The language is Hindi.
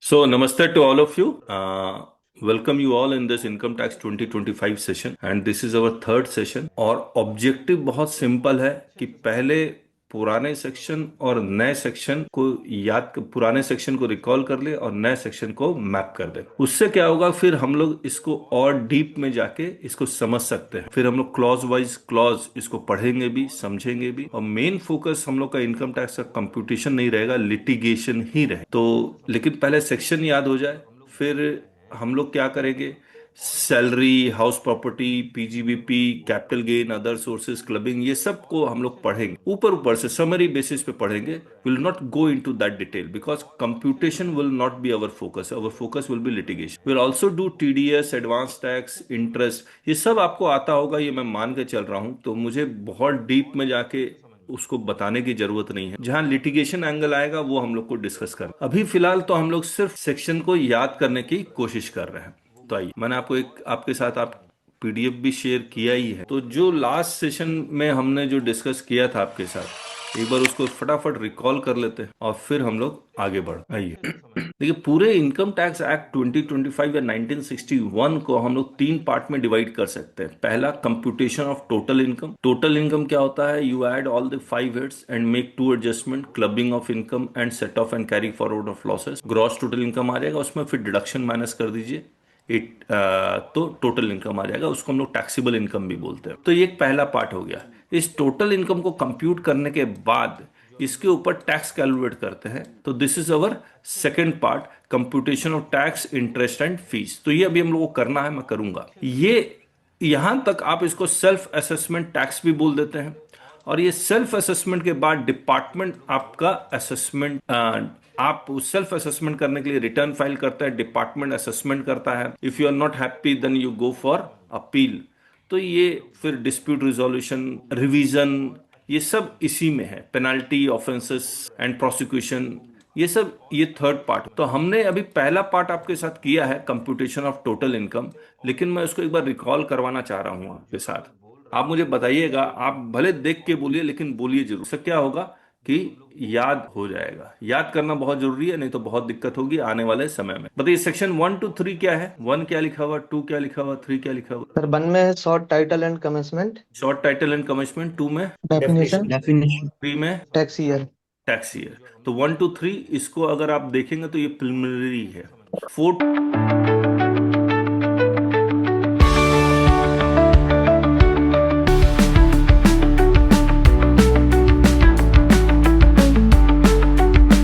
So, namaste to all of you. Welcome you all in this Income Tax 2025 session and this is our third session. और ऑब्जेक्टिव बहुत सिंपल है कि पहले पुराने सेक्शन और नए सेक्शन को पुराने सेक्शन को रिकॉल कर ले और नए सेक्शन को मैप कर दे। उससे क्या होगा, फिर हम लोग इसको और डीप में जाके इसको समझ सकते हैं। फिर हम लोग क्लॉज वाइज क्लॉज इसको पढ़ेंगे भी, समझेंगे भी, और मेन फोकस हम लोग का इनकम टैक्स का कंप्यूटेशन नहीं रहेगा, लिटिगेशन ही रहे। तो लेकिन पहले सेक्शन याद हो जाए, फिर हम लोग क्या करेंगे, salary, house property, PGBP, capital gain, other sources, clubbing, ये सब को हम लोग पढ़ेंगे। ऊपर ऊपर से समरी बेसिस पे पढ़ेंगे। Will not go into that detail because computation will not be our focus will be litigation. Will also do TDS, advance tax, interest, ये सब आपको आता होगा, ये मैं मान के चल रहा हूं। तो मुझे बहुत डीप में जाके उसको बताने की जरूरत नहीं है। जहां लिटिगेशन एंगल आएगा वो हम लोग को डिस्कस कर। अभी फिलहाल तो हम लोग सिर्फ सेक्शन को याद करने की कोशिश कर रहे हैं। तो आइए, मैंने आपको एक आपके साथ आप पीडीएफ भी शेयर किया ही है। तो जो लास्ट सेशन में हमने जो डिस्कस किया था आपके साथ, एक बार उसको फटाफट रिकॉल कर लेते हैं और फिर हम लोग आगे बढ़। आइए देखिए, पूरे इनकम टैक्स एक्ट 2025 या 1961 को हम लोग तीन पार्ट में डिवाइड कर सकते हैं। पहला, computation of total income. Total income क्या होता है? You add all the five heads and make two adjustment, clubbing of income and set off and carry forward of losses. Gross total income आ जाएगा, उसमें फिर डिडक्शन माइनस कर दीजिए, तो टोटल इनकम आ जाएगा। उसको हम लोग टैक्सेबल इनकम भी बोलते हैं। तो ये एक पहला पार्ट हो गया। इस टोटल इनकम को कंप्यूट करने के बाद इसके ऊपर टैक्स कैलकुलेट करते हैं। तो this is our second part, computation of tax, interest and fees. तो ये अभी हम लोग को करना है, मैं करूंगा ये। यहां तक आप इसको सेल्फ असेसमेंट टैक्स भी बोल देते हैं। और ये सेल्फ असेसमेंट के बाद डिपार्टमेंट आपका असेसमेंट, आप सेल्फ असेसमेंट करने के लिए रिटर्न फाइल करता है, डिपार्टमेंट असेसमेंट करता है। If you are not happy then you go for appeal. तो ये फिर डिस्प्यूट रिजोल्यूशन, रिवीजन, ये सब इसी में है। पेनाल्टी, ऑफेंसेस एंड प्रोसिक्यूशन, ये सब, ये थर्ड पार्ट। तो हमने अभी पहला पार्ट आपके साथ किया है, कंप्यूटेशन ऑफ टोटल इनकम। लेकिन मैं उसको एक बार रिकॉल करवाना चाह रहा हूं आपके साथ। आप मुझे बताइएगा, आप भले देख के बोलिए लेकिन बोलिए जरूर। इससे क्या होगा कि याद हो जाएगा। याद करना बहुत जरूरी है, नहीं तो बहुत दिक्कत होगी आने वाले समय में। बताइए, सेक्शन 1 to 3 क्या है? 1 क्या लिखा हुआ, 2 क्या लिखा हुआ, 3 क्या लिखा हुआ? सर 1 में है short title and commencement. Short title and commitment. 2 में डेफिनेशन। डेफिनेशन। 3 में टैक्स ईयर। Tax year. तो 1 to 3 इसको अगर आप देखेंगे तो ये प्रिलिमिनरी है। 4